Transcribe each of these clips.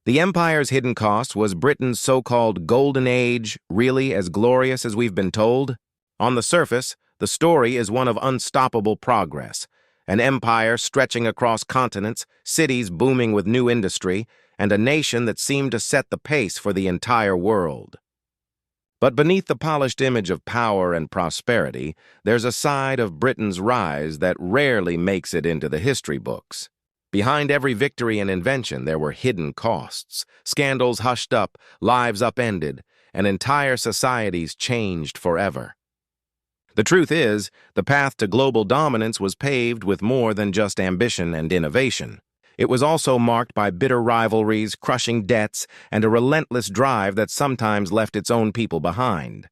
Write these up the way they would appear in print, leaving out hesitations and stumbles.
The empire's hidden cost was Britain's so-called Golden Age really as glorious as we've been told? On the surface, the story is one of unstoppable progress, an empire stretching across continents, cities booming with new industry, and a nation that seemed to set the pace for the entire world. But beneath the polished image of power and prosperity, there's a side of Britain's rise that rarely makes it into the history books. Behind every victory and invention, there were hidden costs, scandals hushed up, lives upended, and entire societies changed forever. The truth is, the path to global dominance was paved with more than just ambition and innovation. It was also marked by bitter rivalries, crushing debts, and a relentless drive that sometimes left its own people behind.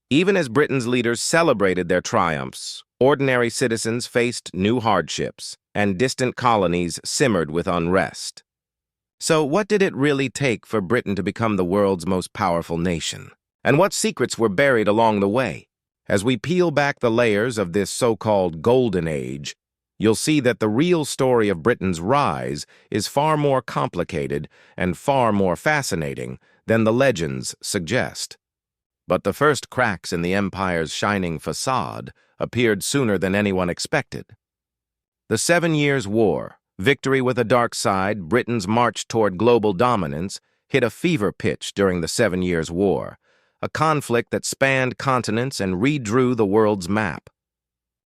Even as Britain's leaders celebrated their triumphs, ordinary citizens faced new hardships, and distant colonies simmered with unrest. So what did it really take for Britain to become the world's most powerful nation? And what secrets were buried along the way? As we peel back the layers of this so-called Golden Age, you'll see that the real story of Britain's rise is far more complicated and far more fascinating than the legends suggest. But the first cracks in the empire's shining facade appeared sooner than anyone expected. The 7 Years' War, victory with a dark side, Britain's march toward global dominance, hit a fever pitch during the 7 Years' War, a conflict that spanned continents and redrew the world's map.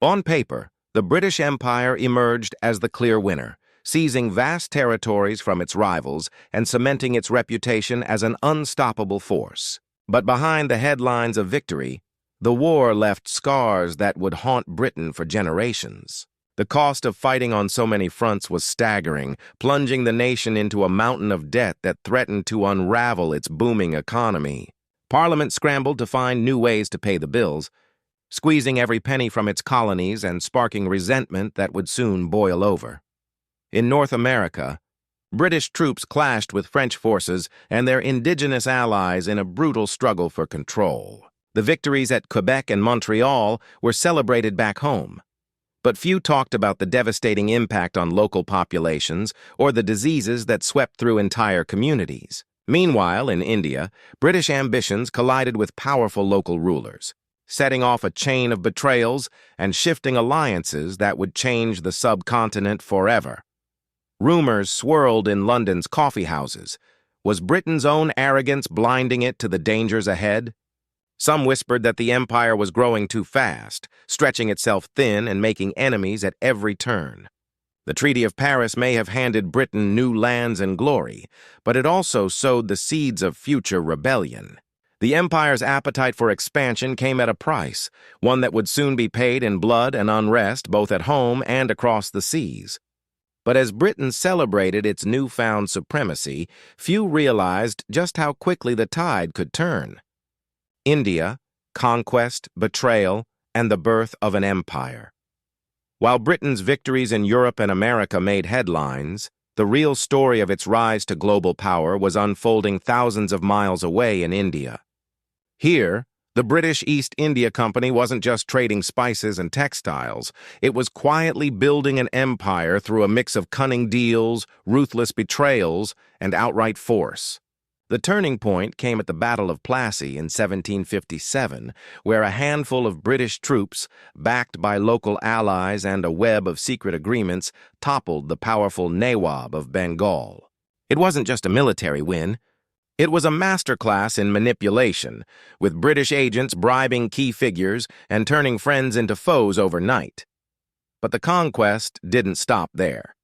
On paper, the British Empire emerged as the clear winner, seizing vast territories from its rivals and cementing its reputation as an unstoppable force. But behind the headlines of victory, the war left scars that would haunt Britain for generations. The cost of fighting on so many fronts was staggering, plunging the nation into a mountain of debt that threatened to unravel its booming economy. Parliament scrambled to find new ways to pay the bills, squeezing every penny from its colonies and sparking resentment that would soon boil over. In North America, British troops clashed with French forces and their indigenous allies in a brutal struggle for control. The victories at Quebec and Montreal were celebrated back home. But few talked about the devastating impact on local populations or the diseases that swept through entire communities. Meanwhile, in India, British ambitions collided with powerful local rulers, setting off a chain of betrayals and shifting alliances that would change the subcontinent forever. Rumors swirled in London's coffee houses. Was Britain's own arrogance blinding it to the dangers ahead? Some whispered that the empire was growing too fast, stretching itself thin and making enemies at every turn. The Treaty of Paris may have handed Britain new lands and glory, but it also sowed the seeds of future rebellion. The empire's appetite for expansion came at a price, one that would soon be paid in blood and unrest both at home and across the seas. But as Britain celebrated its newfound supremacy, few realized just how quickly the tide could turn. India, conquest, betrayal, and the birth of an empire. While Britain's victories in Europe and America made headlines, the real story of its rise to global power was unfolding thousands of miles away in India. Here, the British East India Company wasn't just trading spices and textiles, it was quietly building an empire through a mix of cunning deals, ruthless betrayals, and outright force. The turning point came at the Battle of Plassey in 1757, where a handful of British troops, backed by local allies and a web of secret agreements, toppled the powerful Nawab of Bengal. It wasn't just a military win. It was a masterclass in manipulation, with British agents bribing key figures and turning friends into foes overnight. But the conquest didn't stop there.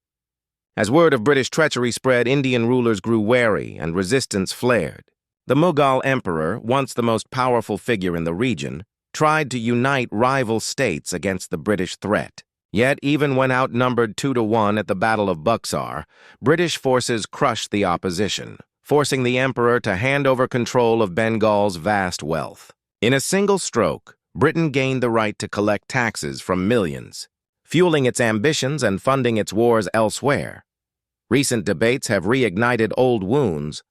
As word of British treachery spread, Indian rulers grew wary and resistance flared. The Mughal emperor, once the most powerful figure in the region, tried to unite rival states against the British threat. Yet, even when outnumbered 2-1 at the Battle of Buxar, British forces crushed the opposition, forcing the emperor to hand over control of Bengal's vast wealth. In a single stroke, Britain gained the right to collect taxes from millions, fueling its ambitions and funding its wars elsewhere. Recent debates have reignited old wounds,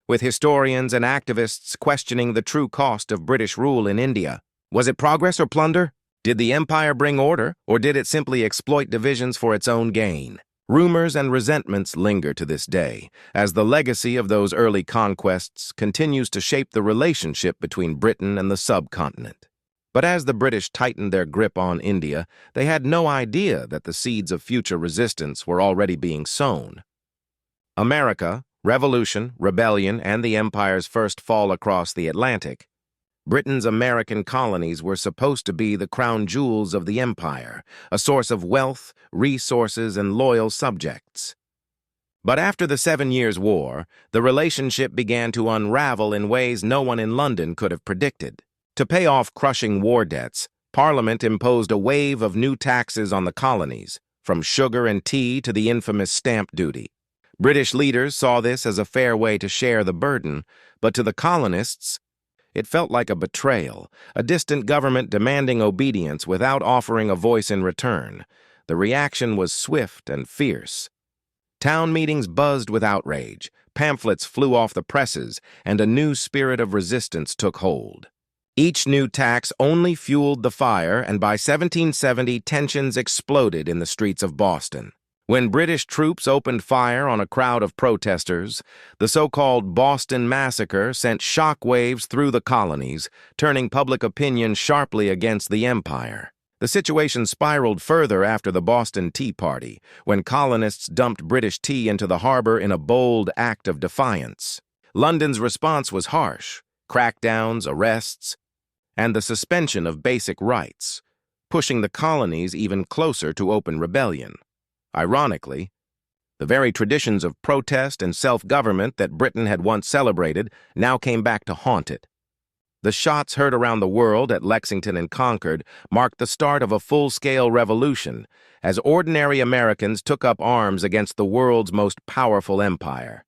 with historians and activists questioning the true cost of British rule in India. Was it progress or plunder? Did the empire bring order, or did it simply exploit divisions for its own gain? Rumors and resentments linger to this day, as the legacy of those early conquests continues to shape the relationship between Britain and the subcontinent. But as the British tightened their grip on India, they had no idea that the seeds of future resistance were already being sown. America, revolution, rebellion, and the empire's first fall across the Atlantic. Britain's American colonies were supposed to be the crown jewels of the empire, a source of wealth, resources, and loyal subjects. But after the 7 Years' War, the relationship began to unravel in ways no one in London could have predicted. To pay off crushing war debts, Parliament imposed a wave of new taxes on the colonies, from sugar and tea to the infamous stamp duty. British leaders saw this as a fair way to share the burden, but to the colonists, it felt like a betrayal, a distant government demanding obedience without offering a voice in return. The reaction was swift and fierce. Town meetings buzzed with outrage, pamphlets flew off the presses, and a new spirit of resistance took hold. Each new tax only fueled the fire, and by 1770, tensions exploded in the streets of Boston. When British troops opened fire on a crowd of protesters, the so-called Boston Massacre sent shockwaves through the colonies, turning public opinion sharply against the empire. The situation spiraled further after the Boston Tea Party, when colonists dumped British tea into the harbor in a bold act of defiance. London's response was harsh: crackdowns, arrests, and the suspension of basic rights, pushing the colonies even closer to open rebellion. Ironically, the very traditions of protest and self-government that Britain had once celebrated now came back to haunt it. The shots heard around the world at Lexington and Concord marked the start of a full-scale revolution, as ordinary Americans took up arms against the world's most powerful empire.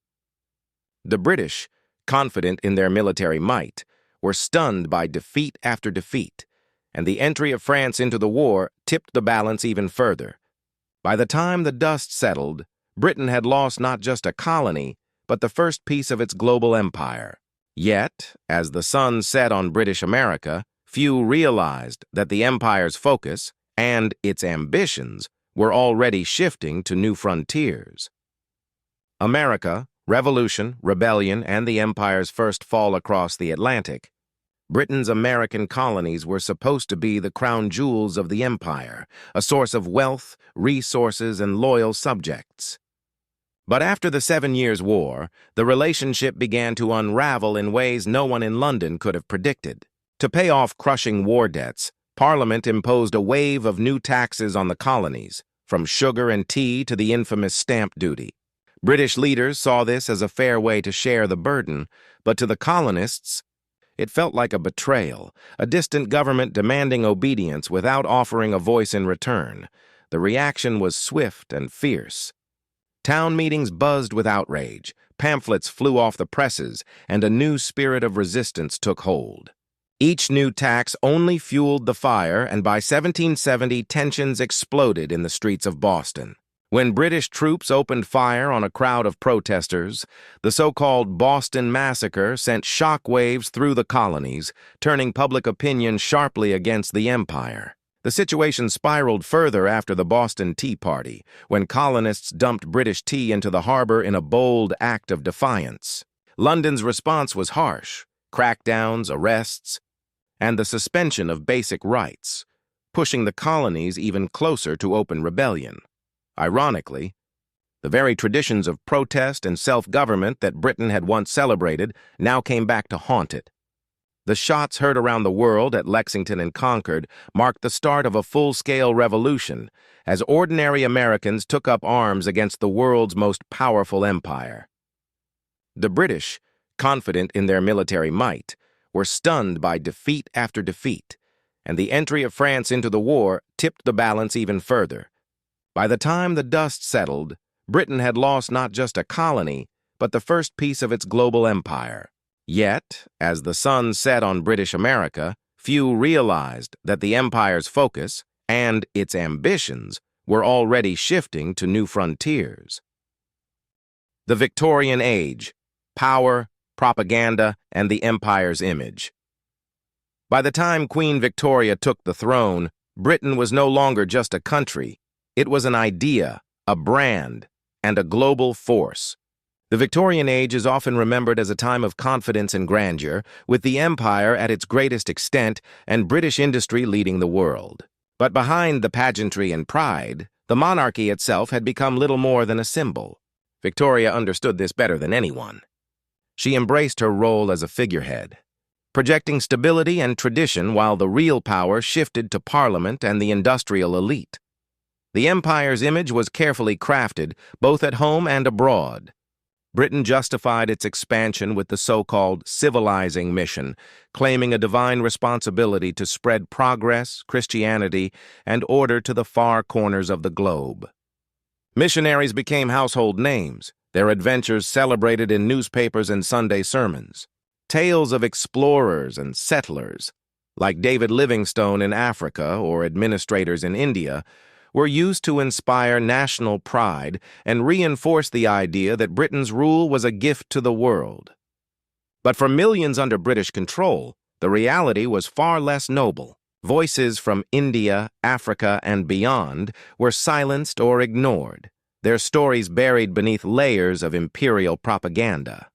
The British, confident in their military might, were stunned by defeat after defeat, and the entry of France into the war tipped the balance even further. By the time the dust settled, Britain had lost not just a colony, but the first piece of its global empire. Yet, as the sun set on British America, few realized that the empire's focus and its ambitions were already shifting to new frontiers. America, revolution, rebellion, and the empire's first fall across the Atlantic. Britain's American colonies were supposed to be the crown jewels of the empire, a source of wealth, resources, and loyal subjects. But after the 7 Years' War, the relationship began to unravel in ways no one in London could have predicted. To pay off crushing war debts, Parliament imposed a wave of new taxes on the colonies, from sugar and tea to the infamous stamp duty. British leaders saw this as a fair way to share the burden, but to the colonists, it felt like a betrayal, a distant government demanding obedience without offering a voice in return. The reaction was swift and fierce. Town meetings buzzed with outrage, pamphlets flew off the presses, and a new spirit of resistance took hold. Each new tax only fueled the fire, and by 1770, tensions exploded in the streets of Boston. When British troops opened fire on a crowd of protesters, the so-called Boston Massacre sent shockwaves through the colonies, turning public opinion sharply against the empire. The situation spiraled further after the Boston Tea Party, when colonists dumped British tea into the harbor in a bold act of defiance. London's response was harsh: crackdowns, arrests, and the suspension of basic rights, pushing the colonies even closer to open rebellion. Ironically, the very traditions of protest and self-government that Britain had once celebrated now came back to haunt it. The shots heard around the world at Lexington and Concord marked the start of a full-scale revolution, as ordinary Americans took up arms against the world's most powerful empire. The British, confident in their military might, were stunned by defeat after defeat, and the entry of France into the war tipped the balance even further. By the time the dust settled, Britain had lost not just a colony, but the first piece of its global empire. Yet, as the sun set on British America, few realized that the empire's focus and its ambitions were already shifting to new frontiers. The Victorian Age: power, propaganda, and the empire's image. By the time Queen Victoria took the throne, Britain was no longer just a country. It was an idea, a brand, and a global force. The Victorian age is often remembered as a time of confidence and grandeur, with the empire at its greatest extent and British industry leading the world. But behind the pageantry and pride, the monarchy itself had become little more than a symbol. Victoria understood this better than anyone. She embraced her role as a figurehead, projecting stability and tradition while the real power shifted to Parliament and the industrial elite. The empire's image was carefully crafted, both at home and abroad. Britain justified its expansion with the so-called civilizing mission, claiming a divine responsibility to spread progress, Christianity, and order to the far corners of the globe. Missionaries became household names, their adventures celebrated in newspapers and Sunday sermons. Tales of explorers and settlers, like David Livingstone in Africa or administrators in India, were used to inspire national pride and reinforce the idea that Britain's rule was a gift to the world. But for millions under British control, the reality was far less noble. Voices from India, Africa, and beyond were silenced or ignored, their stories buried beneath layers of imperial propaganda.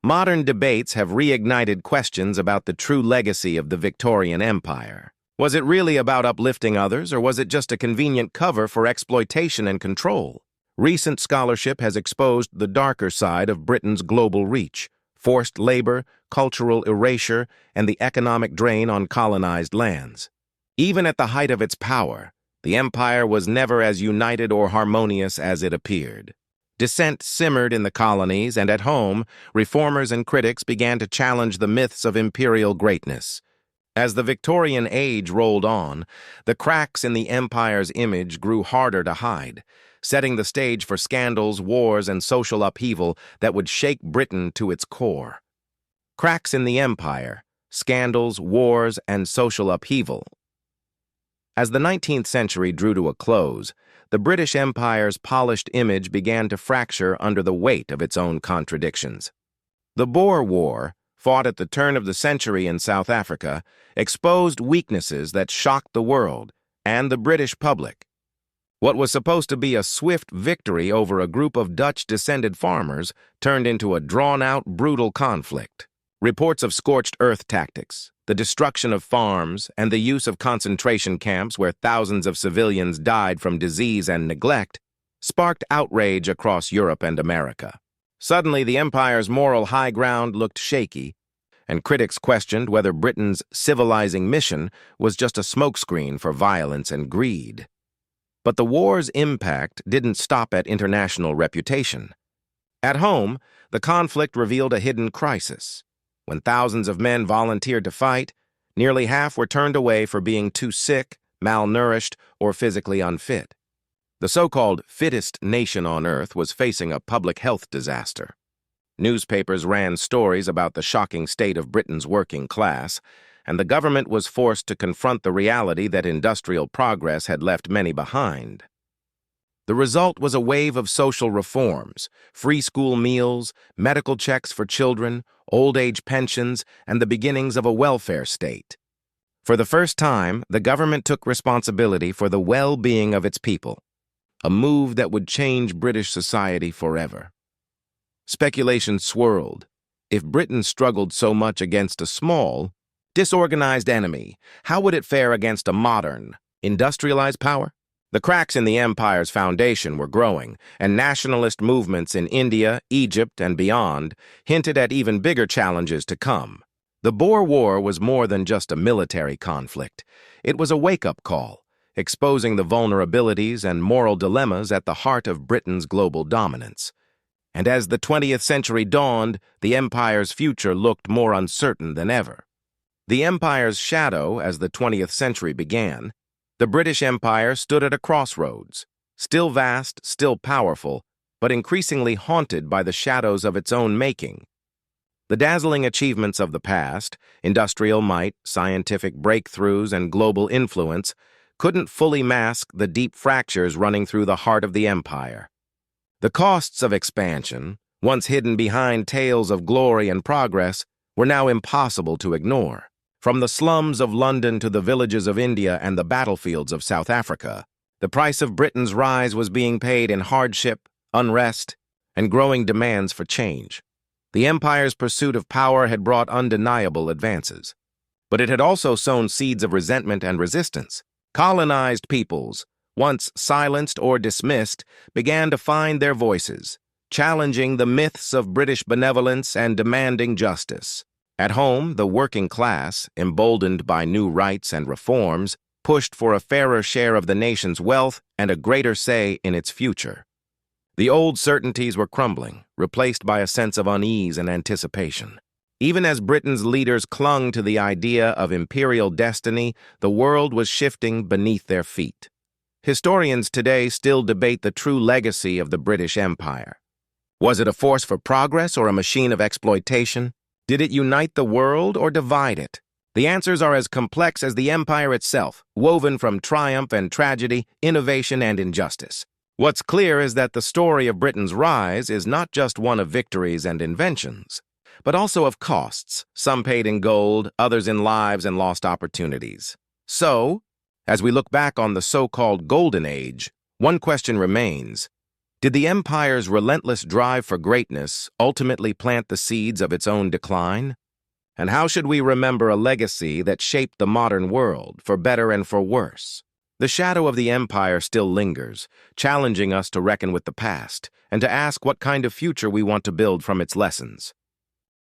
Modern debates have reignited questions about the true legacy of the Victorian Empire. Was it really about uplifting others, or was it just a convenient cover for exploitation and control? Recent scholarship has exposed the darker side of Britain's global reach: forced labor, cultural erasure, and the economic drain on colonized lands. Even at the height of its power, the empire was never as united or harmonious as it appeared. Dissent simmered in the colonies, and at home, reformers and critics began to challenge the myths of imperial greatness. As the Victorian age rolled on, the cracks in the empire's image grew harder to hide, setting the stage for scandals, wars, and social upheaval that would shake Britain to its core. Cracks in the empire, scandals, wars, and social upheaval. As the 19th century drew to a close, the British Empire's polished image began to fracture under the weight of its own contradictions. The Boer War, fought at the turn of the century in South Africa, exposed weaknesses that shocked the world and the British public. What was supposed to be a swift victory over a group of Dutch-descended farmers turned into a drawn-out, brutal conflict. Reports of scorched earth tactics, the destruction of farms, and the use of concentration camps where thousands of civilians died from disease and neglect sparked outrage across Europe and America. Suddenly, the empire's moral high ground looked shaky, and critics questioned whether Britain's civilizing mission was just a smokescreen for violence and greed. But the war's impact didn't stop at international reputation. At home, the conflict revealed a hidden crisis. When thousands of men volunteered to fight, nearly half were turned away for being too sick, malnourished, or physically unfit. The so-called fittest nation on earth was facing a public health disaster. Newspapers ran stories about the shocking state of Britain's working class, and the government was forced to confront the reality that industrial progress had left many behind. The result was a wave of social reforms: free school meals, medical checks for children, old-age pensions, and the beginnings of a welfare state. For the first time, the government took responsibility for the well-being of its people, a move that would change British society forever. Speculation swirled. If Britain struggled so much against a small, disorganized enemy, how would it fare against a modern, industrialized power? The cracks in the empire's foundation were growing, and nationalist movements in India, Egypt, and beyond hinted at even bigger challenges to come. The Boer War was more than just a military conflict. It was a wake-up call, exposing the vulnerabilities and moral dilemmas at the heart of Britain's global dominance. And as the 20th century dawned, the empire's future looked more uncertain than ever. The empire's shadow, as the 20th century began, the British Empire stood at a crossroads, still vast, still powerful, but increasingly haunted by the shadows of its own making. The dazzling achievements of the past, industrial might, scientific breakthroughs, and global influence, couldn't fully mask the deep fractures running through the heart of the empire. The costs of expansion, once hidden behind tales of glory and progress, were now impossible to ignore. From the slums of London to the villages of India and the battlefields of South Africa, The price of Britain's rise was being paid in hardship, unrest, and growing demands for change. The empire's pursuit of power had brought undeniable advances, but it had also sown seeds of resentment and resistance. Colonized peoples, once silenced or dismissed, began to find their voices, challenging the myths of British benevolence and demanding justice. At home, the working class, emboldened by new rights and reforms, pushed for a fairer share of the nation's wealth and a greater say in its future. The old certainties were crumbling, replaced by a sense of unease and anticipation. Even as Britain's leaders clung to the idea of imperial destiny, the world was shifting beneath their feet. Historians today still debate the true legacy of the British Empire. Was it a force for progress or a machine of exploitation? Did it unite the world or divide it? The answers are as complex as the empire itself, woven from triumph and tragedy, innovation and injustice. What's clear is that the story of Britain's rise is not just one of victories and inventions, but also of costs, some paid in gold, others in lives and lost opportunities. So, as we look back on the so-called Golden Age, one question remains: did the empire's relentless drive for greatness ultimately plant the seeds of its own decline? And how should we remember a legacy that shaped the modern world, for better and for worse? The shadow of the empire still lingers, challenging us to reckon with the past and to ask what kind of future we want to build from its lessons.